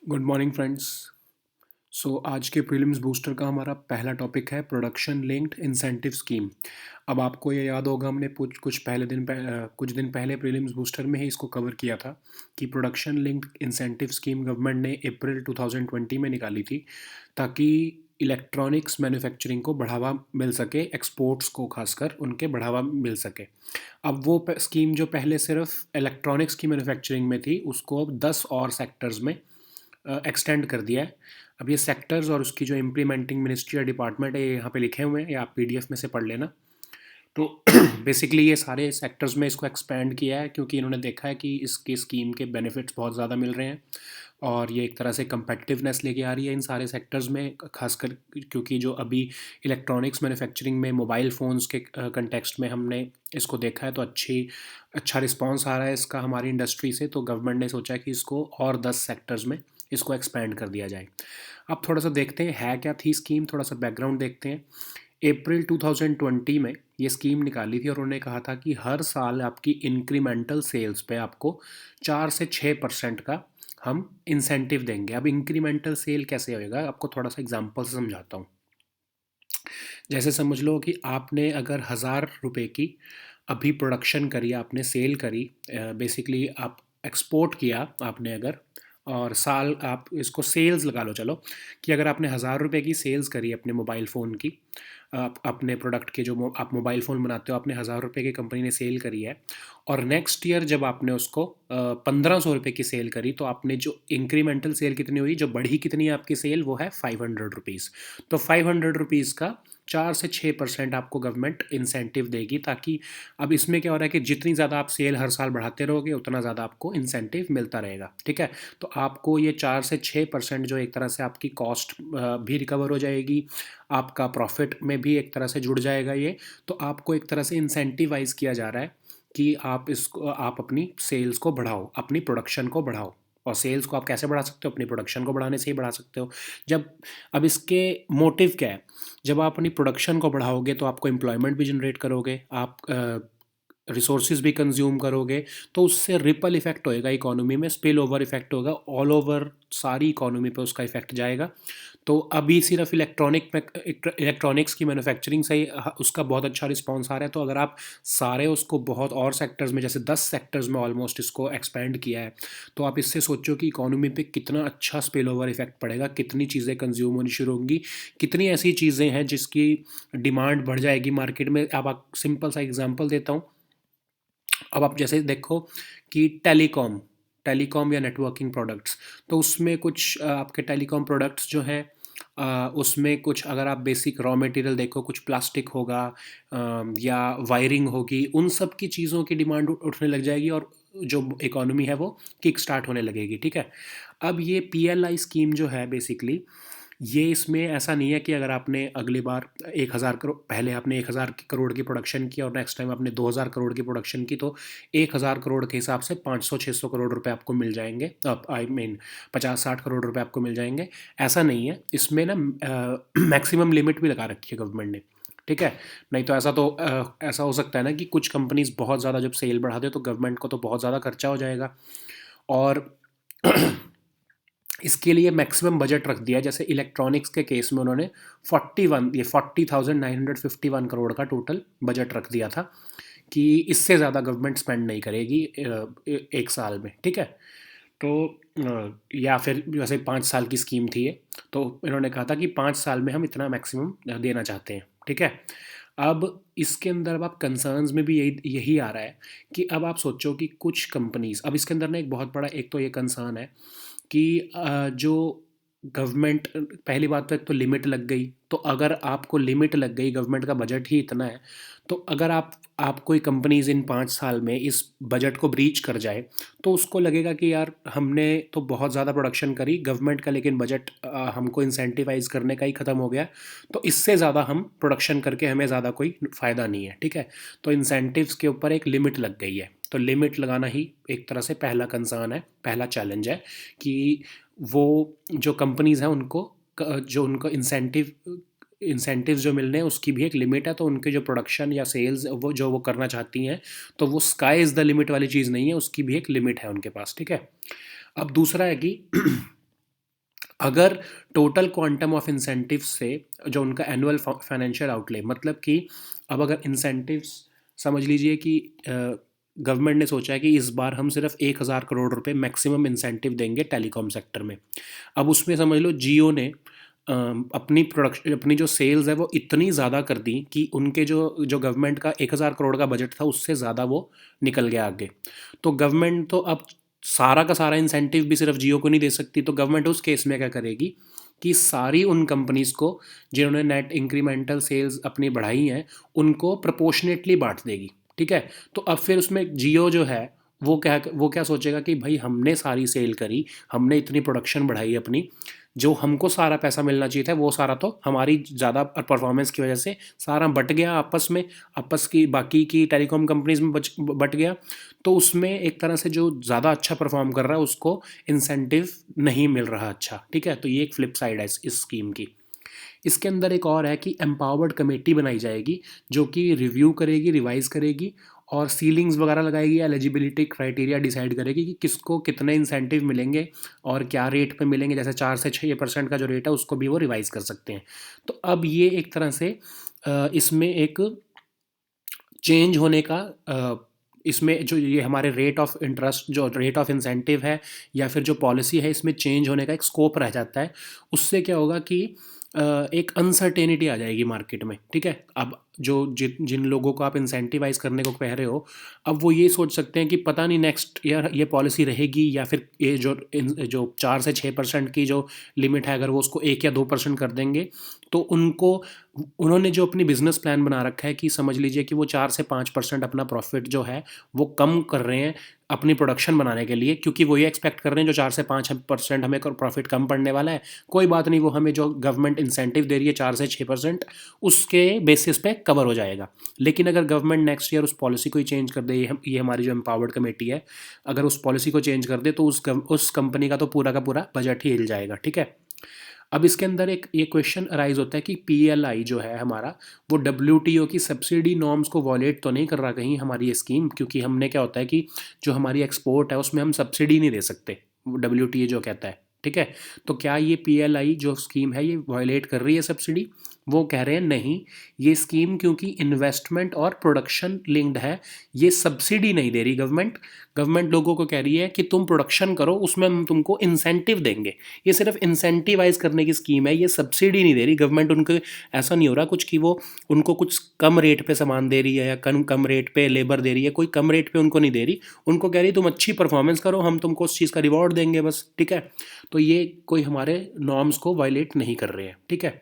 Good morning friends. आज के prelims booster का हमारा पहला टॉपिक है प्रोडक्शन लिंक्ड इंसेंटिव स्कीम। अब आपको ये याद होगा, हमने कुछ दिन पहले प्रीलिम्स बूस्टर में ही इसको कवर किया था कि production linked incentive scheme government ने अप्रैल 2020 में निकाली थी ताकि इलेक्ट्रॉनिक्स मैन्युफैक्चरिंग को बढ़ावा मिल सके, एक्सपोर्ट्स को खासकर उनके बढ़ावा मिल सके। अब वो स्कीम जो पहले सिर्फ इलेक्ट्रॉनिक्स की मैन्युफैक्चरिंग में थी, उसको अब 10 और सेक्टर्स में एक्सटेंड कर दिया है। अब ये सेक्टर्स और उसकी जो इम्प्लीमेंटिंग मिनिस्ट्री या डिपार्टमेंट है, ये यहाँ पे लिखे हुए हैं, या आप पीडीएफ में से पढ़ लेना। तो बेसिकली ये सारे सेक्टर्स में इसको एक्सपेंड किया है क्योंकि इन्होंने देखा है कि इसकी स्कीम के बेनिफिट्स बहुत ज़्यादा मिल रहे हैं और ये एक तरह से कंपेटिटिवनेस लेके आ रही है इन सारे सेक्टर्स में, खासकर क्योंकि जो अभी इलेक्ट्रॉनिक्स मैन्युफैक्चरिंग में मोबाइल फ़ोन्स के कंटेक्स्ट में हमने इसको देखा है, तो अच्छा रिस्पॉन्स आ रहा है इसका हमारी इंडस्ट्री से। तो गवर्नमेंट ने सोचा कि इसको और 10 सेक्टर्स में इसको एक्सपेंड कर दिया जाए। अब थोड़ा सा देखते हैं है क्या थी स्कीम, थोड़ा सा बैकग्राउंड देखते हैं। अप्रैल 2020 में ये स्कीम निकाली थी और उन्होंने कहा था कि हर साल आपकी इंक्रीमेंटल सेल्स पे आपको 4 से 6% का हम इंसेंटिव देंगे। अब इंक्रीमेंटल सेल कैसे होएगा, आपको थोड़ा सा एग्जांपल से समझाता हूँ। जैसे समझ लो कि आपने अगर 1000 रुपये की अभी प्रोडक्शन करी, आपने सेल करी, बेसिकली आप एक्सपोर्ट किया आपने अगर, और साल आप इसको सेल्स लगा लो, चलो कि अगर आपने 1000 रुपये की सेल्स करी अपने मोबाइल फ़ोन की, आप अपने प्रोडक्ट के जो आप मोबाइल फ़ोन बनाते हो, आपने 1000 रुपये की कंपनी ने सेल करी है, और नेक्स्ट ईयर जब आपने उसको 1500 रुपये की सेल करी, तो आपने जो इंक्रीमेंटल सेल कितनी हुई, जो बढ़ी कितनी है आपकी सेल, वो है 500 रुपीज़। तो 500 रुपीज़ का 4 से 6% आपको गवर्नमेंट इंसेंटिव देगी, ताकि अब इसमें क्या हो रहा है कि जितनी ज़्यादा आप सेल हर साल बढ़ाते रहोगे उतना ज़्यादा आपको इंसेंटिव मिलता रहेगा। ठीक है, तो आपको ये 4 से 6% जो एक तरह से आपकी कॉस्ट भी रिकवर हो जाएगी, आपका प्रॉफिट में भी एक तरह से जुड़ जाएगा ये। तो आपको एक तरह से इंसेंटिवाइज किया जा रहा है कि आप अपनी सेल्स को बढ़ाओ, अपनी प्रोडक्शन को बढ़ाओ। और सेल्स को आप कैसे बढ़ा सकते हो, अपनी प्रोडक्शन को बढ़ाने से ही बढ़ा सकते हो। जब अब इसके मोटिव क्या है, जब आप अपनी प्रोडक्शन को बढ़ाओगे तो आपको एम्प्लॉयमेंट भी जनरेट करोगे, आप रिसोर्सेज भी कंज्यूम करोगे, तो उससे रिपल इफेक्ट होएगा इकोनॉमी में, स्पिल ओवर इफेक्ट होगा, ऑल ओवर सारी इकोनॉमी पे उसका इफेक्ट जाएगा। तो अभी सिर्फ इलेक्ट्रॉनिक्स की मैन्युफैक्चरिंग से ही उसका बहुत अच्छा रिस्पॉन्स आ रहा है। तो अगर आप सारे उसको बहुत और सेक्टर्स में, जैसे 10 सेक्टर्स में ऑलमोस्ट इसको एक्सपेंड किया है, तो आप इससे सोचो कि इकोनॉमी पे कितना अच्छा स्पिल ओवर इफेक्ट पड़ेगा, कितनी चीज़ें कंज्यूम होनी शुरू होंगी, कितनी ऐसी चीज़ें हैं जिसकी डिमांड बढ़ जाएगी मार्केट में। अब आप सिंपल सा एग्जांपल देता हूँ। अब आप जैसे देखो कि टेलीकॉम टेलीकॉम या नेटवर्किंग प्रोडक्ट्स, तो उसमें कुछ आपके टेलीकॉम प्रोडक्ट्स जो हैं, उसमें कुछ अगर आप बेसिक रॉ मटेरियल देखो, कुछ प्लास्टिक होगा, या वायरिंग होगी, उन सब की चीज़ों की डिमांड उठने लग जाएगी और जो इकोनॉमी है वो किक स्टार्ट होने लगेगी। ठीक है, अब ये पीएलआई स्कीम जो है बेसिकली, ये इसमें ऐसा नहीं है कि अगर आपने अगली बार 1000 करोड़, पहले आपने 1000 करोड़ की प्रोडक्शन की और नेक्स्ट टाइम आपने 2000 करोड़ की प्रोडक्शन की, तो 1000 करोड़ के हिसाब से 500-600 करोड़ रुपए आपको मिल जाएंगे। आई मीन 50-60 करोड़ रुपए आपको मिल जाएंगे। ऐसा नहीं है, इसमें ना मैक्सिमम लिमिट भी लगा रखी है गवर्नमेंट ने। ठीक है, नहीं तो ऐसा हो सकता है ना कि कुछ कंपनीज बहुत ज़्यादा जब सेल बढ़ा दे तो गवर्नमेंट को तो बहुत ज़्यादा खर्चा हो जाएगा। और इसके लिए मैक्सिमम बजट रख दिया, जैसे इलेक्ट्रॉनिक्स के केस में उन्होंने 40,951 करोड़ का टोटल बजट रख दिया था कि इससे ज़्यादा गवर्नमेंट स्पेंड नहीं करेगी एक साल में। ठीक है, तो या फिर वैसे 5 साल की स्कीम थी ये, तो इन्होंने कहा था कि 5 साल में हम इतना मैक्सिमम देना चाहते हैं। ठीक है, अब इसके अंदर अब आप कंसर्न्स में भी यही यही आ रहा है कि अब आप सोचो कि कुछ कंपनीज, अब इसके अंदर ना एक बहुत बड़ा एक तो ये कंसर्न है कि जो गवर्नमेंट, पहली बात तो एक तो लिमिट लग गई, तो अगर आपको लिमिट लग गई, गवर्नमेंट का बजट ही इतना है, तो अगर आप कोई कंपनीज इन 5 साल में इस बजट को ब्रीच कर जाए, तो उसको लगेगा कि यार हमने तो बहुत ज़्यादा प्रोडक्शन करी गवर्नमेंट का, लेकिन बजट हमको इंसेंटिवाइज करने का ही ख़त्म हो गया, तो इससे ज़्यादा हम प्रोडक्शन करके हमें ज़्यादा कोई फ़ायदा नहीं है। ठीक है, तो इंसेंटिव्स के ऊपर एक लिमिट लग गई है, तो लिमिट लगाना ही एक तरह से पहला कंसर्न है, पहला चैलेंज है कि वो जो कंपनीज़ हैं उनको जो उनको इंसेंटिव जो मिलने हैं उसकी भी एक लिमिट है, तो उनके जो प्रोडक्शन या सेल्स वो करना चाहती हैं, तो वो स्काई इज़ द लिमिट वाली चीज़ नहीं है, उसकी भी एक लिमिट है उनके पास। ठीक है, अब दूसरा है कि अगर टोटल क्वांटम ऑफ इंसेंटिव्स से जो उनका एनुअल फाइनेंशियल आउटले, मतलब कि अब अगर इंसेंटिव्स समझ लीजिए कि गवर्नमेंट ने सोचा है कि इस बार हम सिर्फ 1,000 करोड़ रुपए मैक्सिमम इंसेंटिव देंगे टेलीकॉम सेक्टर में। अब उसमें समझ लो जियो ने अपनी प्रोडक्शन, अपनी जो सेल्स है वो इतनी ज़्यादा कर दी कि उनके जो जो गवर्नमेंट का 1,000 करोड़ का बजट था उससे ज़्यादा वो निकल गया आगे। तो गवर्नमेंट तो अब सारा का सारा इंसेंटिव भी सिर्फ जियो को नहीं दे सकती, तो गवर्नमेंट उस केस में क्या करेगी कि सारी उन कंपनीज़ को जिन्होंने नेट इंक्रीमेंटल सेल्स अपनी बढ़ाई हैं उनको प्रोपोर्शनेटली बांट देगी। ठीक है, तो अब फिर उसमें जियो जो है वो क्या सोचेगा कि भाई हमने सारी सेल करी, हमने इतनी प्रोडक्शन बढ़ाई अपनी, जो हमको सारा पैसा मिलना चाहिए था वो सारा तो हमारी ज़्यादा परफॉर्मेंस की वजह से सारा बट गया आपस में, आपस की बाकी की टेलीकॉम कंपनीज में बट गया। तो उसमें एक तरह से जो ज़्यादा अच्छा परफॉर्म कर रहा है उसको इंसेंटिव नहीं मिल रहा अच्छा। ठीक है, तो ये एक फ्लिप साइड है इस स्कीम की। इसके अंदर एक और है कि एम्पावर्ड कमेटी बनाई जाएगी जो कि रिव्यू करेगी, रिवाइज करेगी और सीलिंग्स वगैरह लगाएगी, एलिजिबिलिटी क्राइटेरिया डिसाइड करेगी कि किसको कितने इंसेंटिव मिलेंगे और क्या रेट पे मिलेंगे। जैसे 4 से 6% का जो रेट है उसको भी वो रिवाइज कर सकते हैं। तो अब ये एक तरह से इसमें एक चेंज होने का इसमें जो ये हमारे रेट ऑफ इंटरेस्ट, जो रेट ऑफ इंसेंटिव है या फिर जो पॉलिसी है, इसमें चेंज होने का एक स्कोप रह जाता है। उससे क्या होगा कि एक अनसर्टेनिटी आ जाएगी मार्केट में। ठीक है, अब जो जिन लोगों को आप इंसेंटिवाइज करने को कह रहे हो, अब वो ये सोच सकते हैं कि पता नहीं नेक्स्ट ईयर ये पॉलिसी रहेगी या फिर ये जो 4 से 6% की जो लिमिट है अगर वो उसको 1 या 2% कर देंगे तो उनको, उन्होंने जो अपनी बिजनेस प्लान बना रखा है कि समझ लीजिए कि वो 4 से 5% अपना प्रॉफिट जो है वो कम कर रहे हैं अपनी प्रोडक्शन बनाने के लिए, क्योंकि वो ये एक्सपेक्ट कर रहे हैं जो 4 से 5% हमें प्रॉफिट कम पड़ने वाला है, कोई बात नहीं, वो हमें जो गवर्नमेंट इंसेंटिव दे रही है 4 से 6% उसके बेसिस पे कवर हो जाएगा। लेकिन अगर गवर्नमेंट नेक्स्ट ईयर उस पॉलिसी को ही चेंज कर दे, ये हमारी जो एम्पावर्ड कमेटी है अगर उस पॉलिसी को चेंज कर दे तो उस कंपनी का पूरा बजट ही हिल जाएगा। ठीक है, अब इसके अंदर एक ये क्वेश्चन अराइज होता है कि पीएलआई जो है हमारा, वो डब्ल्यूटीओ की सब्सिडी नॉर्म्स को वॉलेट तो नहीं कर रहा कहीं हमारी ये स्कीम, क्योंकि हमने क्या होता है कि जो हमारी एक्सपोर्ट है उसमें हम सब्सिडी नहीं दे सकते, डब्ल्यूटीओ जो कहता है। ठीक है, तो क्या ये पीएलआई जो स्कीम है ये वॉयलेट कर रही है सब्सिडी? वो कह रहे हैं नहीं, ये स्कीम क्योंकि इन्वेस्टमेंट और प्रोडक्शन लिंक्ड है, ये सब्सिडी नहीं दे रही गवर्नमेंट। गवर्नमेंट लोगों को कह रही है कि तुम प्रोडक्शन करो, उसमें हम तुमको इंसेंटिव देंगे। ये सिर्फ इंसेंटिवाइज करने की स्कीम है, ये सब्सिडी नहीं दे रही गवर्नमेंट। उनको ऐसा नहीं हो रहा कुछ कि वो उनको कुछ कम रेट पे सामान दे रही है या कम कम रेट पे लेबर दे रही है, कोई कम रेट पे उनको नहीं दे रही। उनको कह रही है तुम अच्छी परफॉर्मेंस करो, हम तुमको उस चीज़ का रिवॉर्ड देंगे बस। ठीक है, तो ये कोई हमारे नॉर्म्स को वायलेट नहीं कर रहे हैं। ठीक है,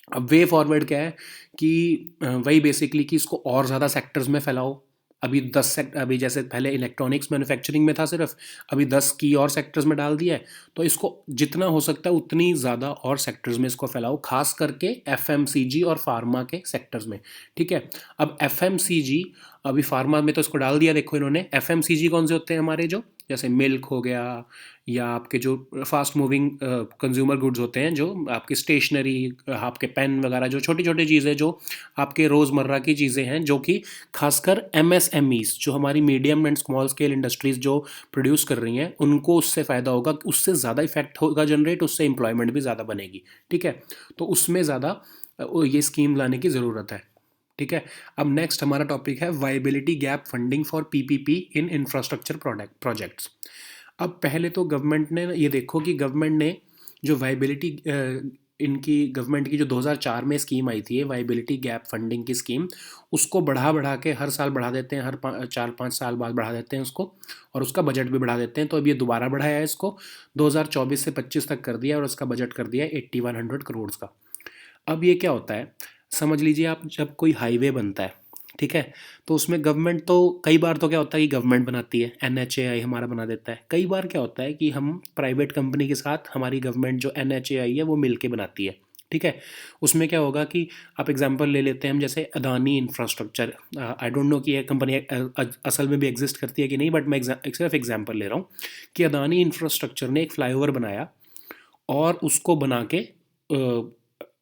अब वे फॉरवर्ड क्या है कि वही बेसिकली कि इसको और ज़्यादा सेक्टर्स में फैलाओ। अभी 10 सेक्टर, अभी जैसे पहले इलेक्ट्रॉनिक्स मैन्युफैक्चरिंग में था सिर्फ, अभी 10 की और सेक्टर्स में डाल दिया है। तो इसको जितना हो सकता है उतनी ज़्यादा और सेक्टर्स में इसको फैलाओ, खास करके एफएमसीजी और फार्मा के सेक्टर्स में। ठीक है, अब एफएमसीजी, अभी फार्मा में तो इसको डाल दिया, देखो इन्होंने। एफएमसीजी कौन से होते हैं हमारे, जो जैसे मिल्क हो गया या आपके जो फास्ट मूविंग कंज्यूमर गुड्स होते हैं, जो आपकी स्टेशनरी, आपके पेन वगैरह, जो छोटी छोटी चीज़ें जो आपके रोज़मर्रा की चीज़ें हैं, जो कि खासकर एमएसएमईज जो हमारी medium and small scale industries जो प्रोड्यूस कर रही हैं उनको उससे फ़ायदा होगा, उससे ज़्यादा इफेक्ट होगा जनरेट, उससे एम्प्लॉयमेंट भी ज़्यादा बनेगी। ठीक है, तो उसमें ज़्यादा ये स्कीम लाने की ज़रूरत है। ठीक है, अब नेक्स्ट हमारा टॉपिक है viability gap funding for PPP in infrastructure projects. अब पहले तो गवर्नमेंट ने ये देखो कि गवर्नमेंट ने जो वाइबिलिटी, इनकी गवर्नमेंट की जो 2004 में स्कीम आई थी वाइबिलिटी गैप फंडिंग की स्कीम, उसको बढ़ा बढ़ा के हर साल बढ़ा देते हैं, हर 4-5 साल बाद बढ़ा देते हैं उसको, और उसका बजट भी बढ़ा देते हैं। तो अब ये दोबारा बढ़ाया है इसको, 2024 से 25 तक कर दिया और उसका बजट कर दिया 8100 करोड़ का। अब ये क्या होता है, समझ लीजिए आप जब कोई हाईवे बनता है, ठीक है, तो उसमें गवर्नमेंट तो कई बार तो क्या होता है कि गवर्नमेंट बनाती है, एनएचएआई हमारा बना देता है। कई बार क्या होता है कि हम प्राइवेट कंपनी के साथ हमारी गवर्नमेंट जो एनएचएआई है वो मिल के बनाती है। ठीक है, उसमें क्या होगा कि आप एग्जांपल ले लेते हैं हम, जैसे Adani infrastructure, I don't know कि ये कंपनी असल में भी एग्जिस्ट करती है कि नहीं, बट मैं सिर्फ एग्जांपल ले रहा हूँ कि अदानी इंफ्रास्ट्रक्चर ने एक फ्लाईओवर बनाया और उसको बना के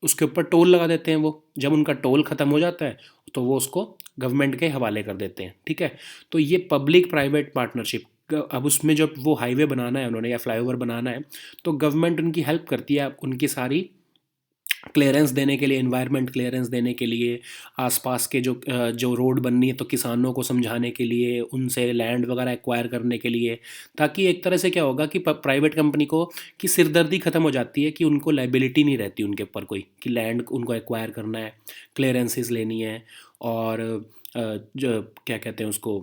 उसके ऊपर टोल लगा देते हैं। वो जब उनका टोल ख़त्म हो जाता है तो वो उसको गवर्नमेंट के हवाले कर देते हैं। ठीक है, तो ये पब्लिक प्राइवेट पार्टनरशिप अब उसमें जब वो हाईवे बनाना है उन्होंने या फ्लाईओवर बनाना है, तो गवर्नमेंट उनकी हेल्प करती है उनकी सारी क्लियरेंस देने के लिए, एनवायरनमेंट क्लियरेंस देने के लिए, आसपास के जो रोड बननी है तो किसानों को समझाने के लिए, उनसे लैंड वगैरह एक्वायर करने के लिए, ताकि एक तरह से क्या होगा कि प्राइवेट कंपनी को की सिरदर्दी ख़त्म हो जाती है कि उनको लाइबिलिटी नहीं रहती उनके ऊपर कोई, कि लैंड उनको एक्वायर करना है, क्लियरेंसेस लेनी है, और जो क्या कहते हैं उसको,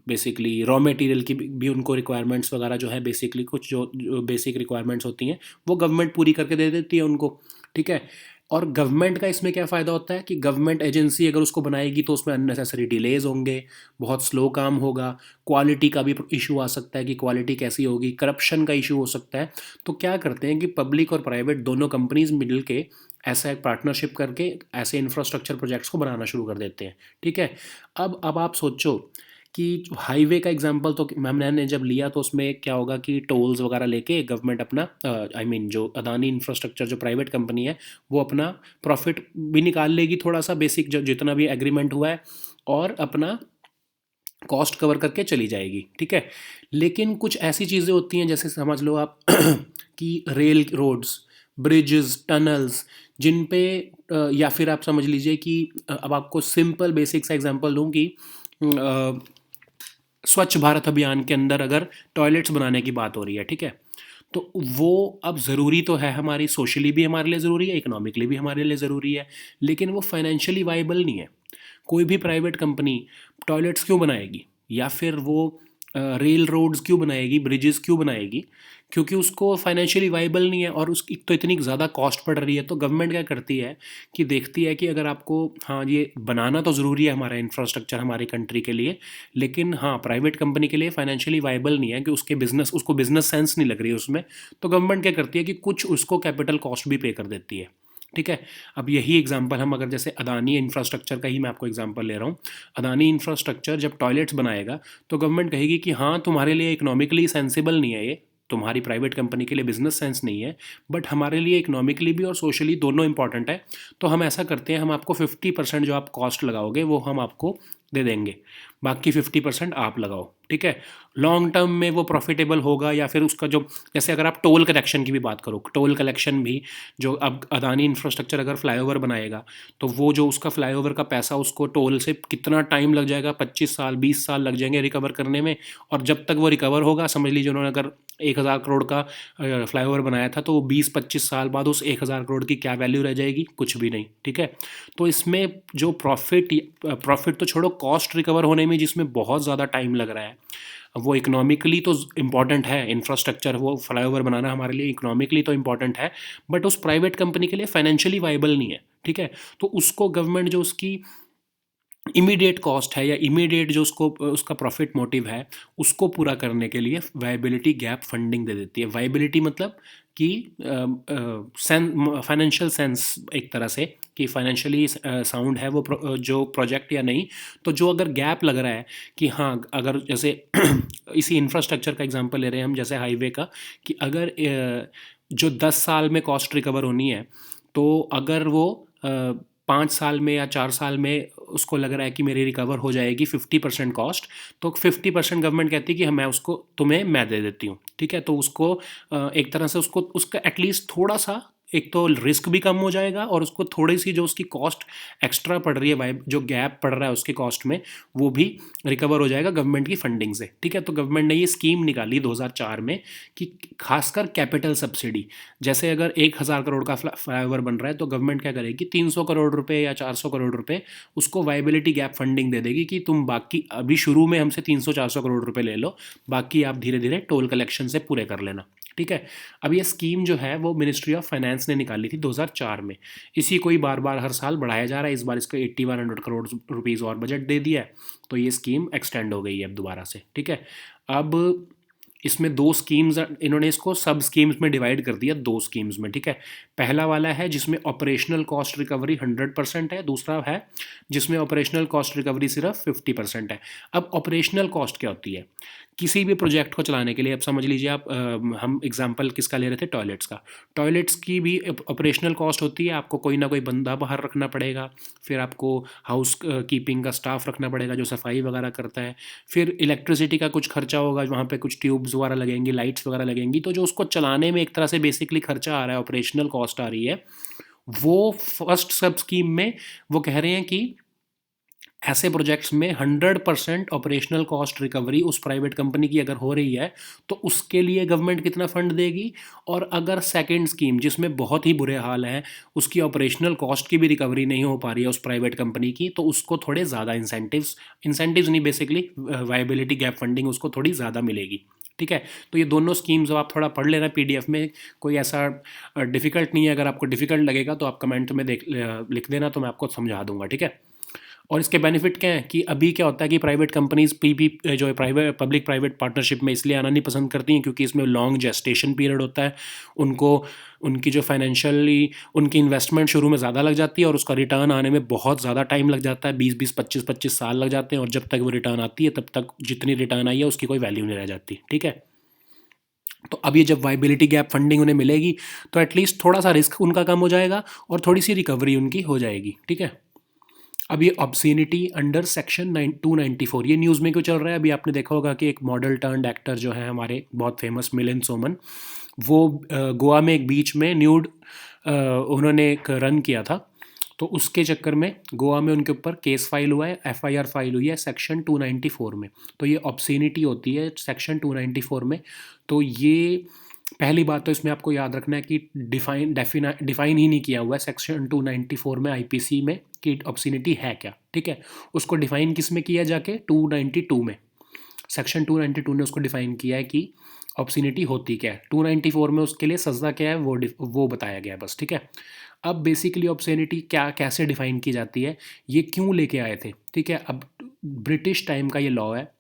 बेसिकली रॉ मटेरियल की भी उनको रिक्वायरमेंट्स वगैरह जो है, बेसिकली कुछ जो बेसिक रिक्वायरमेंट्स होती हैं वो गवर्नमेंट पूरी करके दे देती है उनको। ठीक है। और गवर्नमेंट का इसमें क्या फ़ायदा होता है कि गवर्नमेंट एजेंसी अगर उसको बनाएगी तो उसमें अननेसेसरी डिलेज होंगे, बहुत स्लो काम होगा, क्वालिटी का भी इशू आ सकता है कि क्वालिटी कैसी होगी, करप्शन का इशू हो सकता है। तो क्या करते हैं कि पब्लिक और प्राइवेट दोनों कंपनीज मिल के ऐसा एक पार्टनरशिप करके ऐसे इंफ्रास्ट्रक्चर प्रोजेक्ट्स को बनाना शुरू कर देते हैं। ठीक है। अब आप सोचो कि हाईवे का एग्जांपल तो मैंने जब लिया तो उसमें क्या होगा कि टोल्स वगैरह लेके गवर्नमेंट अपना, आई मीन जो अदानी इंफ्रास्ट्रक्चर जो प्राइवेट कंपनी है वो अपना प्रॉफिट भी निकाल लेगी थोड़ा सा, बेसिक जो जितना भी एग्रीमेंट हुआ है, और अपना कॉस्ट कवर करके चली जाएगी। ठीक है। लेकिन कुछ ऐसी चीज़ें होती हैं जैसे समझ लो आप कि रेल रोड्स, ब्रिजेस, टनल्स, जिन पे या फिर आप समझ लीजिए कि अब आपको सिंपल बेसिक सा एग्जांपल दूं कि स्वच्छ भारत अभियान के अंदर अगर टॉयलेट्स बनाने की बात हो रही है, ठीक है, तो वो अब ज़रूरी तो है, हमारी सोशली भी हमारे लिए ज़रूरी है, इकोनॉमिकली भी हमारे लिए ज़रूरी है, लेकिन वो फाइनेंशियली वाइबल नहीं है। कोई भी प्राइवेट कंपनी टॉयलेट्स क्यों बनाएगी, या फिर वो रेल रोड्स क्यों बनाएगी, ब्रिजेस क्यों बनाएगी, क्योंकि उसको फाइनेंशियली वाइबल नहीं है, और उसकी तो इतनी ज़्यादा कॉस्ट पड़ रही है। तो गवर्नमेंट क्या करती है कि देखती है कि अगर आपको, हाँ ये बनाना तो ज़रूरी है हमारा इंफ्रास्ट्रक्चर हमारी कंट्री के लिए, लेकिन हाँ प्राइवेट कंपनी के लिए फाइनेंशियली वाइबल नहीं है, कि उसको बिजनेस सेंस नहीं लग रही है उसमें, तो गवर्नमेंट क्या करती है कि कुछ उसको कैपिटल कॉस्ट भी पे कर देती है। ठीक है। अब यही एग्जांपल हम अगर जैसे अदानी इंफ्रास्ट्रक्चर का ही मैं आपको एग्जांपल ले रहा हूँ। अदानी इंफ्रास्ट्रक्चर जब टॉयलेट्स बनाएगा तो गवर्नमेंट कहेगी कि हाँ तुम्हारे लिए इकोनॉमिकली सेंसिबल नहीं है ये, तुम्हारी प्राइवेट कंपनी के लिए बिजनेस सेंस नहीं है, बट हमारे लिए इकोनॉमिकली भी और सोशली दोनों इंपॉर्टेंट है। तो हम ऐसा करते हैं, हम आपको 50% जो आप कॉस्ट लगाओगे वो हम आपको दे देंगे, बाकी 50% आप लगाओ। ठीक है। लॉन्ग टर्म में वो प्रॉफिटेबल होगा, या फिर उसका जो, जैसे अगर आप टोल कलेक्शन की भी बात करो, टोल कलेक्शन भी जो अब अदानी इंफ्रास्ट्रक्चर अगर फ्लाईओवर बनाएगा तो वो जो उसका फ्लाईओवर का पैसा उसको टोल से कितना टाइम लग जाएगा, 25 साल 20 साल लग जाएंगे रिकवर करने में। और जब तक वो रिकवर होगा, समझ लीजिए उन्होंने अगर 1,000 करोड़ का फ्लाईओवर बनाया था, तो वो 20-25 साल बाद उस 1,000 करोड़ की क्या वैल्यू रह जाएगी, कुछ भी नहीं। ठीक है। तो इसमें जो प्रॉफिट तो छोड़ो, कॉस्ट रिकवर होने में जिसमें बहुत ज़्यादा टाइम लग रहा है, वो इकोनॉमिकली तो इम्पॉर्टेंट है इंफ्रास्ट्रक्चर, वो फ्लाईओवर बनाना हमारे लिए इकोनॉमिकली तो इम्पॉर्टेंट है, बट उस प्राइवेट कंपनी के लिए फाइनेंशियली वाइबल नहीं है। ठीक है। तो उसको गवर्नमेंट जो उसकी इमीडिएट कॉस्ट है, या इमीडिएट जो उसको उसका प्रॉफिट मोटिव है, उसको पूरा करने के लिए वायबिलिटी गैप फंडिंग दे देती है। वायबिलिटी मतलब कि फाइनेंशियल सेंस, एक तरह से कि फाइनेंशियली साउंड है वो जो प्रोजेक्ट या नहीं। तो जो अगर गैप लग रहा है कि हाँ, अगर जैसे इसी इंफ्रास्ट्रक्चर का एग्जांपल ले रहे हैं हम, जैसे हाईवे का, कि अगर जो 10 साल में कॉस्ट रिकवर होनी है, तो अगर वो 5 साल में या 4 साल में उसको लग रहा है कि मेरी रिकवर हो जाएगी 50% कॉस्ट, तो 50% गवर्नमेंट कहती है कि मैं उसको मैं दे देती हूँ। ठीक है। तो उसको एक तरह से उसको उसका एटलीस्ट थोड़ा सा, एक तो रिस्क भी कम हो जाएगा, और उसको थोड़ी सी जो उसकी कॉस्ट एक्स्ट्रा पड़ रही है, जो गैप पड़ रहा है उसके कॉस्ट में, वो भी रिकवर हो जाएगा गवर्नमेंट की फंडिंग से। ठीक है। तो गवर्नमेंट ने ये स्कीम निकाली 2004 में कि खासकर कैपिटल सब्सिडी, जैसे अगर 1,000 करोड़ का फ्लाईओवर बन रहा है, तो गवर्नमेंट क्या करेगी, 300 करोड़ रुपए या 400 करोड़ रुपए उसको वायबिलिटी गैप फंडिंग दे देगी, कि तुम बाकी अभी शुरू में हमसे 300-400 करोड़ रुपए ले लो, बाकी आप धीरे धीरे टोल कलेक्शन से पूरे कर लेना। ठीक है। अब ये स्कीम जो है वो मिनिस्ट्री ऑफ फाइनेंस ने निकाली थी 2004 में। इसी को ही बार बार हर साल बढ़ाया जा रहा है, इस बार इसको 8100 करोड़ रुपीज़ और बजट दे दिया है, तो ये स्कीम एक्सटेंड हो गई है अब दोबारा से। ठीक है। अब इसमें 2 स्कीम्स, इन्होंने इसको सब स्कीम्स में डिवाइड कर दिया, 2 स्कीम्स में, ठीक है। पहला वाला है जिसमें ऑपरेशनल कॉस्ट रिकवरी 100% है, दूसरा है जिसमें ऑपरेशनल कॉस्ट रिकवरी सिर्फ 50% है। अब ऑपरेशनल कॉस्ट क्या होती है? किसी भी प्रोजेक्ट को चलाने के लिए, अब समझ लीजिए आप, हम एग्जांपल किसका ले रहे थे, टॉयलेट्स का। टॉयलेट्स की भी ऑपरेशनल कॉस्ट होती है, आपको कोई ना कोई बंदा बाहर रखना पड़ेगा, फिर आपको हाउस कीपिंग का स्टाफ रखना पड़ेगा जो सफाई वगैरह करता है, फिर इलेक्ट्रिसिटी का कुछ खर्चा होगा, वहाँ पे कुछ ट्यूब्स वगैरह लगेंगी, लाइट्स वगैरह लगेंगी, तो जो उसको चलाने में एक तरह से बेसिकली खर्चा आ रहा है, ऑपरेशनल कॉस्ट आ रही है, वो फर्स्ट सब स्कीम में वो कह रहे हैं कि ऐसे प्रोजेक्ट्स में 100% ऑपरेशनल कॉस्ट रिकवरी उस प्राइवेट कंपनी की अगर हो रही है तो उसके लिए गवर्नमेंट कितना फंड देगी। और अगर सेकंड स्कीम जिसमें बहुत ही बुरे हाल हैं, उसकी ऑपरेशनल कॉस्ट की भी रिकवरी नहीं हो पा रही है उस प्राइवेट कंपनी की, तो उसको थोड़े ज़्यादा इंसेंटिव्स नहीं, बेसिकली वायबिलिटी गैप फंडिंग उसको थोड़ी ज़्यादा मिलेगी, ठीक है। तो ये दोनों स्कीम्स आप थोड़ा पढ़ लेना पीडीएफ में, कोई ऐसा डिफ़िकल्ट नहीं है। अगर आपको डिफ़िकल्ट लगेगा तो आप कमेंट में लिख देना, तो मैं आपको समझा दूंगा, ठीक है। और इसके बेनिफिट क्या हैं कि अभी क्या होता है कि प्राइवेट कंपनीज पीपी जो है प्राइवेट पब्लिक प्राइवेट पार्टनरशिप में इसलिए आना नहीं पसंद करती हैं क्योंकि इसमें लॉन्ग जेस्टेशन पीरियड होता है। उनको उनकी जो फाइनेंशियली उनकी इन्वेस्टमेंट शुरू में ज़्यादा लग जाती है और उसका रिटर्न आने में बहुत ज़्यादा टाइम लग जाता है, 20-20 25-25 साल लग जाते हैं, और जब तक वो रिटर्न आती है तब तक जितनी रिटर्न आई है उसकी कोई वैल्यू नहीं रह जाती, ठीक है। तो अब ये जब वाइबिलिटी गैप फंडिंग उन्हें मिलेगी तो एटलीस्ट थोड़ा सा रिस्क उनका कम हो जाएगा और थोड़ी सी रिकवरी उनकी हो जाएगी, ठीक है। अब ये ऑब्ससीनिटी अंडर सेक्शन 294 ये न्यूज़ में क्यों चल रहा है? अभी आपने देखा होगा कि एक मॉडल टर्न्ड एक्टर जो है हमारे बहुत फेमस मिलिंद सोमन, वो गोवा में एक बीच में न्यूड उन्होंने एक रन किया था, तो उसके चक्कर में गोवा में उनके ऊपर केस फाइल हुआ है, एफआईआर फाइल हुई है सेक्शन 294 में। तो ये ऑब्ससीनिटी होती है सेक्शन 294 में। तो ये पहली बात तो इसमें आपको याद रखना है कि डिफाइन ही नहीं किया हुआ है सेक्शन 294 में आईपीसी में कि ऑब्ससीनिटी है क्या, ठीक है। उसको डिफाइन किस में किया जाके 292 में, सेक्शन 292 ने उसको डिफाइन किया है कि ऑब्ससीनिटी होती क्या है। 294 में उसके लिए सज़ा क्या है वो बताया गया है बस, ठीक है। अब बेसिकली ऑब्ससीनिटी क्या कैसे डिफाइन की जाती है, ये क्यों लेके आए थे, ठीक है। अब ब्रिटिश टाइम का ये लॉ है,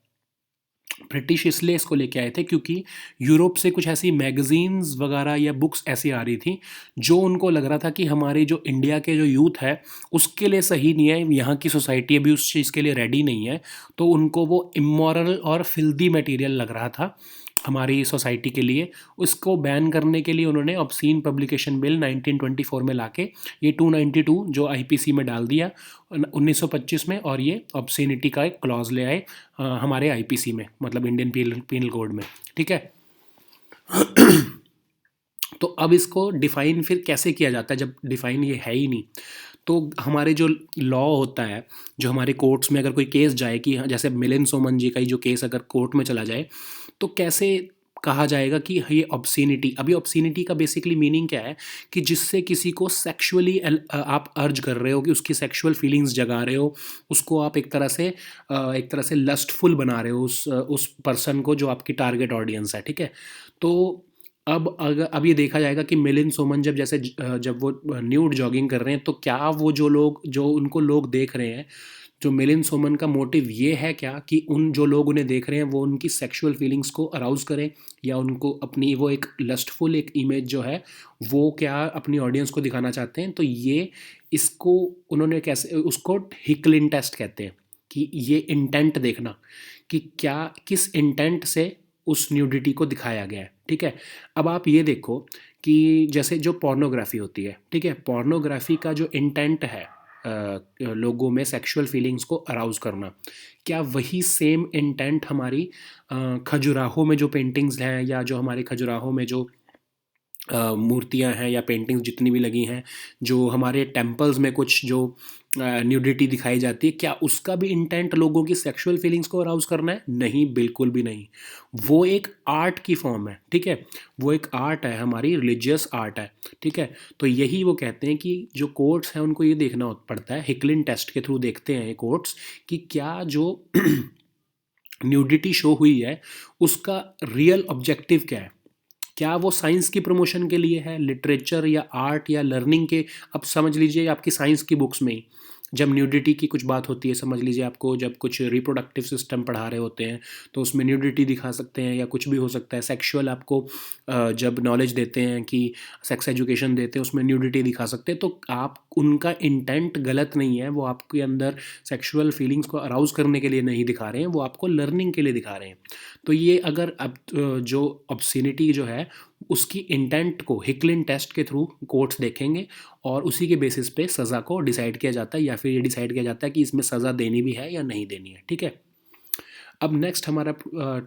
ब्रिटिश इसलिए इसको लेके आए थे क्योंकि यूरोप से कुछ ऐसी मैगजीन्स वगैरह या बुक्स ऐसी आ रही थी जो उनको लग रहा था कि हमारे जो इंडिया के जो यूथ है उसके लिए सही नहीं है, यहाँ की सोसाइटी अभी उस चीज़ के लिए रेडी नहीं है, तो उनको वो इमोरल और फिल्दी मटेरियल लग रहा था हमारी सोसाइटी के लिए। उसको बैन करने के लिए उन्होंने ऑब्सीन पब्लिकेशन बिल 1924 में लाके ये 292 जो आईपीसी में डाल दिया 1925 में, और ये ऑब्सीनिटी का एक क्लॉज ले आए हमारे आईपीसी में, मतलब इंडियन पीनल कोड में, ठीक है। तो अब इसको डिफ़ाइन फिर कैसे किया जाता है जब डिफ़ाइन ये है ही नहीं। तो हमारे जो लॉ होता है, जो हमारे कोर्ट्स में अगर कोई केस जाए कि जैसे मिलिंद सोमन जी का ही जो केस अगर कोर्ट में चला जाए तो कैसे कहा जाएगा कि ये ऑब्ससीनिटी। अभी ऑब्ससीनिटी का बेसिकली मीनिंग क्या है कि जिससे किसी को सेक्सुअली आप अर्ज कर रहे हो कि उसकी सेक्सुअल फीलिंग्स जगा रहे हो, उसको आप एक तरह से लस्टफुल बना रहे हो उस पर्सन को जो आपकी टारगेट ऑडियंस है, ठीक है। तो अब ये देखा जाएगा कि मिलिंद सोमन जब वो न्यूड जॉगिंग कर रहे हैं तो क्या वो जो उनको लोग देख रहे हैं, जो मिलिंद सोमन का मोटिव ये है क्या कि उन जो लोग उन्हें देख रहे हैं वो उनकी सेक्सुअल फीलिंग्स को अराउज करें, या उनको अपनी वो एक लस्टफुल एक इमेज जो है वो क्या अपनी ऑडियंस को दिखाना चाहते हैं। तो ये इसको उन्होंने कैसे, उसको हिकलिन टेस्ट कहते हैं कि ये इंटेंट देखना कि क्या किस इंटेंट से उस न्यूडिटी को दिखाया गया है, ठीक है। अब आप ये देखो कि जैसे जो पोर्नोग्राफी होती है, ठीक है, पोर्नोग्राफी का जो इंटेंट है लोगों में सेक्सुअल फीलिंग्स को अराउज करना, क्या वही सेम इंटेंट हमारी खजुराहो में जो पेंटिंग्स हैं या जो हमारे खजुराहो में जो मूर्तियां हैं या पेंटिंग्स जितनी भी लगी हैं, जो हमारे टेम्पल्स में कुछ जो न्यूडिटी दिखाई जाती है, क्या उसका भी इंटेंट लोगों की सेक्सुअल फीलिंग्स को अराउज करना है? नहीं, बिल्कुल भी नहीं। वो एक आर्ट की फॉर्म है, ठीक है, वो एक आर्ट है, हमारी रिलीजियस आर्ट है, ठीक है। तो यही वो कहते हैं कि जो कोर्ट्स हैं उनको ये देखना पड़ता है, हिकलिन टेस्ट के थ्रू देखते हैं ये कोर्ट्स कि क्या जो न्यूडिटी शो हुई है उसका रियल ऑब्जेक्टिव क्या है, क्या वो साइंस की प्रमोशन के लिए है, लिटरेचर या आर्ट या लर्निंग के। अब समझ लीजिए आपकी साइंस की बुक्स में जब न्यूडिटी की कुछ बात होती है, समझ लीजिए आपको जब कुछ रिप्रोडक्टिव सिस्टम पढ़ा रहे होते हैं तो उसमें न्यूडिटी दिखा सकते हैं, या कुछ भी हो सकता है। सेक्सुअल आपको जब नॉलेज देते हैं कि सेक्स एजुकेशन देते हैं, उसमें न्यूडिटी दिखा सकते हैं। तो आप उनका इंटेंट गलत नहीं है, वो आपके अंदर सेक्सुअल फीलिंग्स को अराउज करने के लिए नहीं दिखा रहे हैं, वो आपको लर्निंग के लिए दिखा रहे हैं। तो ये अगर अब जो ऑब्ससीनिटी जो है उसकी इंटेंट को हिकलिन टेस्ट के थ्रू कोर्ट्स देखेंगे और उसी के बेसिस पे सज़ा को डिसाइड किया जाता है, या फिर ये डिसाइड किया जाता है कि इसमें सज़ा देनी भी है या नहीं देनी है। ठीक है। अब नेक्स्ट हमारा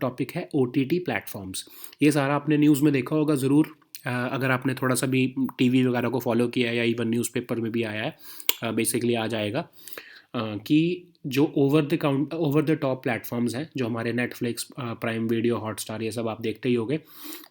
टॉपिक है OTT प्लेटफॉर्म्स। ये सारा आपने न्यूज़ में देखा होगा ज़रूर, अगर आपने थोड़ा सा भी टीवी वगैरह को फॉलो किया है या इवन न्यूज़पेपर में भी आया है, बेसिकली आ जाएगा कि जो ओवर द टॉप प्लेटफॉर्म्स हैं, जो हमारे नेटफ्लिक्स, प्राइम वीडियो, हॉटस्टार, ये सब आप देखते ही होंगे,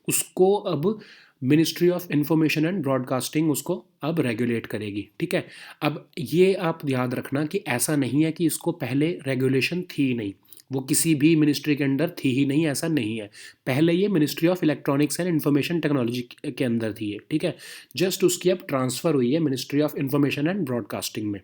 उसको अब ministry of information and broadcasting उसको अब रेगुलेट करेगी। ठीक है। अब ये आप याद रखना कि ऐसा नहीं है कि इसको पहले रेगुलेशन थी ही नहीं, वो किसी भी मिनिस्ट्री के अंदर थी ही नहीं, ऐसा नहीं है। पहले ये ministry of electronics and information technology के अंदर थी ये। ठीक है। जस्ट उसकी अब ट्रांसफ़र हुई है ministry of information and broadcasting में।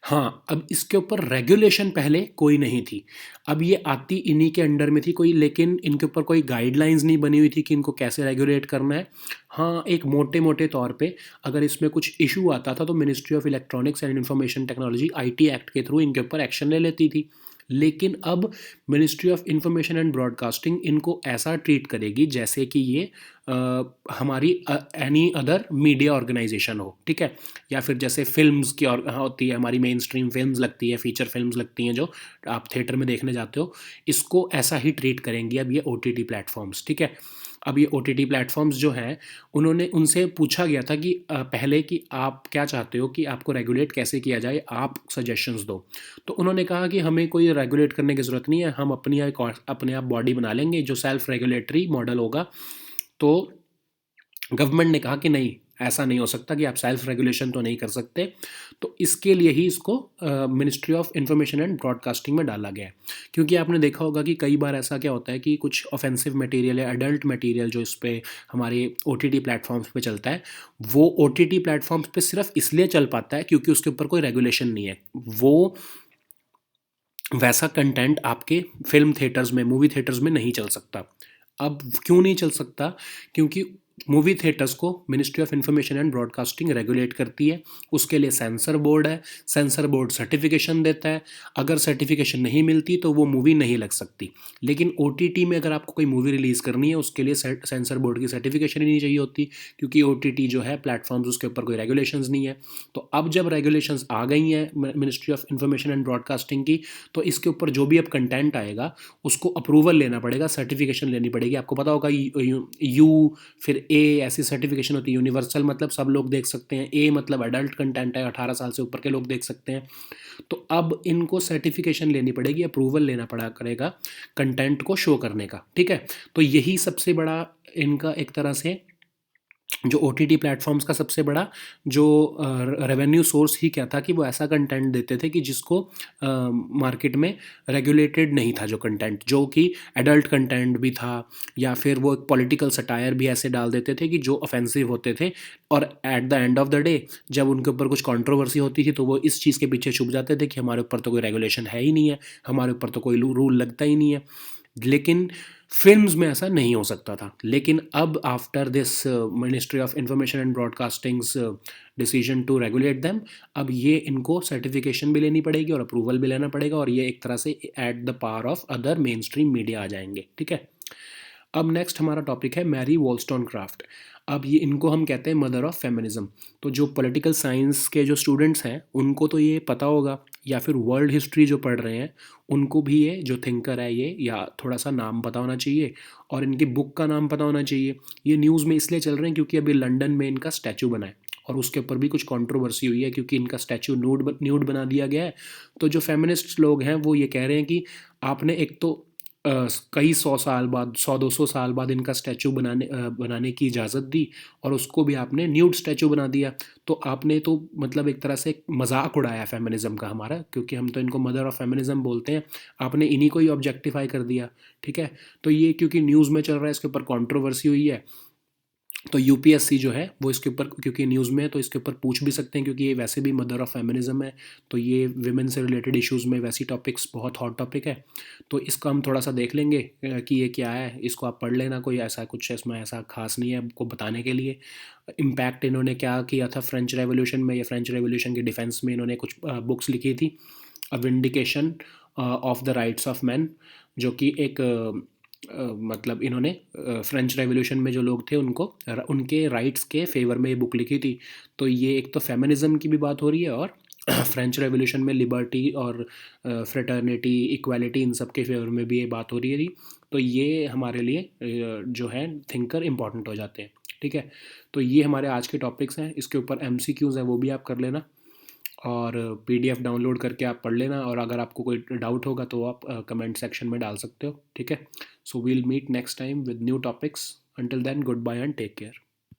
हाँ, अब इसके ऊपर रेगुलेशन पहले कोई नहीं थी। अब ये आती इन्हीं के अंडर में थी कोई, लेकिन इनके ऊपर कोई गाइडलाइंस नहीं बनी हुई थी कि इनको कैसे रेगुलेट करना है। हाँ, एक मोटे-मोटे तौर पे अगर इसमें कुछ इश्यू आता था तो ministry of electronics and information technology IT act के थ्रू इनके ऊपर एक्शन ले लेती थी। लेकिन अब ministry of information and broadcasting इनको ऐसा ट्रीट करेगी जैसे कि ये हमारी एनी अदर मीडिया ऑर्गेनाइजेशन हो। ठीक है। या फिर जैसे फिल्म्स की और होती है, हमारी मेन स्ट्रीम फिल्म्स लगती है, फीचर फिल्म्स लगती हैं जो आप थिएटर में देखने जाते हो, इसको ऐसा ही ट्रीट करेंगी अब ये OTT प्लेटफॉर्म्स। ठीक है। अब ये OTT प्लेटफॉर्म्स जो हैं, उन्होंने उनसे पूछा गया था कि पहले कि आप क्या चाहते हो कि आपको रेगुलेट कैसे किया जाए, आप सजेशंस दो। तो उन्होंने कहा कि हमें कोई रेगुलेट करने की ज़रूरत नहीं है, हम अपने आप बॉडी बना लेंगे जो सेल्फ रेगुलेटरी मॉडल होगा। तो गवर्नमेंट ने कहा कि नहीं, ऐसा नहीं हो सकता कि आप सेल्फ रेगुलेशन तो नहीं कर सकते। तो इसके लिए ही इसको ministry of information and broadcasting में डाला गया है। क्योंकि आपने देखा होगा कि कई बार ऐसा क्या होता है कि कुछ ऑफेंसिव मटेरियल या एडल्ट मटेरियल जो इस पे हमारे OTT प्लेटफॉर्म्स पे चलता है, वो OTT प्लेटफॉर्म्स पे सिर्फ इसलिए चल पाता है क्योंकि उसके ऊपर कोई रेगुलेशन नहीं है। वो वैसा कंटेंट आपके फिल्म थिएटर्स में, मूवी थिएटर्स में नहीं चल सकता। अब क्यों नहीं चल सकता? क्योंकि मूवी थिएटर्स को ministry of information and broadcasting regulate करती है। उसके लिए सेंसर बोर्ड है, सेंसर बोर्ड सर्टिफिकेशन देता है। अगर सर्टिफिकेशन नहीं मिलती तो वो मूवी नहीं लग सकती। लेकिन OTT में अगर आपको कोई मूवी रिलीज़ करनी है, उसके लिए सेंसर बोर्ड की सर्टिफिकेशन ही नहीं चाहिए होती, क्योंकि OTT जो है प्लेटफॉर्म्स, उसके ऊपर कोई रेगुलेशंस नहीं है। तो अब जब रेगुलेशंस आ गई हैं ministry of information and broadcasting की, तो इसके ऊपर जो भी अब कंटेंट आएगा उसको अप्रूवल लेना पड़ेगा, सर्टिफिकेशन लेनी पड़ेगी। आपको पता होगा यू फिर A ऐसी सर्टिफिकेशन होती है। यूनिवर्सल मतलब सब लोग देख सकते हैं, A मतलब एडल्ट कंटेंट है, 18 साल से ऊपर के लोग देख सकते हैं। तो अब इनको सर्टिफिकेशन लेनी पड़ेगी, अप्रूवल लेना पड़ा करेगा कंटेंट को शो करने का। ठीक है। तो यही सबसे बड़ा इनका एक तरह से जो OTT प्लेटफॉर्म्स का सबसे बड़ा जो रेवेन्यू सोर्स ही क्या था कि वो ऐसा कंटेंट देते थे कि जिसको मार्केट में रेगुलेटेड नहीं था, जो कंटेंट जो कि एडल्ट कंटेंट भी था, या फिर वो एक पॉलिटिकल सटायर भी ऐसे डाल देते थे कि जो ऑफेंसिव होते थे। और at the end of the day जब उनके ऊपर कुछ कंट्रोवर्सी होती थी तो वो इस चीज़ के पीछे छुप जाते थे कि हमारे ऊपर तो कोई रेगुलेशन है ही नहीं है, हमारे ऊपर तो कोई रूल लगता ही नहीं है। लेकिन फिल्म्स में ऐसा नहीं हो सकता था। लेकिन अब after this ministry of information and broadcastings decision to regulate them, अब ये इनको सर्टिफिकेशन भी लेनी पड़ेगी और अप्रूवल भी लेना पड़ेगा, और ये एक तरह से at the power of other mainstream media आ जाएंगे। ठीक है। अब नेक्स्ट हमारा टॉपिक है मैरी वॉलस्टोनक्राफ्ट। अब ये इनको हम कहते हैं मदर ऑफ फेमिनिज्म। तो जो पॉलिटिकल साइंस के जो स्टूडेंट्स हैं उनको तो ये पता होगा, या फिर वर्ल्ड हिस्ट्री जो पढ़ रहे हैं उनको भी ये जो थिंकर है ये या थोड़ा सा नाम पता होना चाहिए, और इनकी बुक का नाम पता होना चाहिए। ये न्यूज़ में इसलिए चल रहे हैं क्योंकि अभी लंदन में इनका स्टैचू बना है और उसके ऊपर भी कुछ कंट्रोवर्सी हुई है क्योंकि इनका स्टैचू न्यूड बना दिया गया है। तो जो फेमिनिस्ट लोग हैं वो ये कह रहे हैं कि आपने एक तो कई 100 साल बाद, 100-200 साल बाद इनका स्टैचू बनाने की इजाज़त दी, और उसको भी आपने न्यूड स्टैचू बना दिया। तो आपने तो मतलब एक तरह से मजाक उड़ाया फेमिनिज्म का हमारा, क्योंकि हम तो इनको मदर ऑफ फेमिनिज्म बोलते हैं। आपने इन्हीं को ही ऑब्जेक्टिफाई कर दिया। ठीक है। तो ये क्योंकि न्यूज़ में चल रहा है, इसके ऊपर कंट्रोवर्सी हुई है, तो यूपीएससी जो है वो इसके ऊपर, क्योंकि न्यूज़ में है तो इसके ऊपर पूछ भी सकते हैं, क्योंकि ये वैसे भी मदर ऑफ फेमिनिज्म है, तो ये विमेन से रिलेटेड इश्यूज़ में वैसी टॉपिक्स बहुत हॉट टॉपिक है। तो इसको हम थोड़ा सा देख लेंगे कि ये क्या है, इसको आप पढ़ लेना, कोई ऐसा कुछ इसमें ऐसा खास नहीं है आपको बताने के लिए। इम्पैक्ट इन्होंने क्या किया था फ्रेंच रेवोल्यूशन में, या फ्रेंच रेवोल्यूशन के डिफेंस में इन्होंने कुछ बुक्स लिखी थी। A vindication of the rights of man, जो कि एक मतलब इन्होंने फ्रेंच रेवोल्यूशन में जो लोग थे उनको उनके राइट्स के फेवर में ये बुक लिखी थी। तो ये एक तो फेमिनिज्म की भी बात हो रही है, और फ्रेंच रेवोल्यूशन में लिबर्टी और फ्रेटर्निटी, इक्वालिटी, इन सब के फेवर में भी ये बात हो रही है थी। तो ये हमारे लिए जो है थिंकर इम्पॉर्टेंट हो जाते हैं। ठीक है, तो ये हमारे आज के टॉपिक्स हैं। इसके ऊपर एमसीक्यूज़ हैं, वो भी आप कर लेना, और पीडीएफ डाउनलोड करके आप पढ़ लेना, और अगर आपको कोई डाउट होगा तो आप कमेंट सेक्शन में डाल सकते हो। ठीक है, so we'll meet next time with new topics. Until then, goodbye and take care.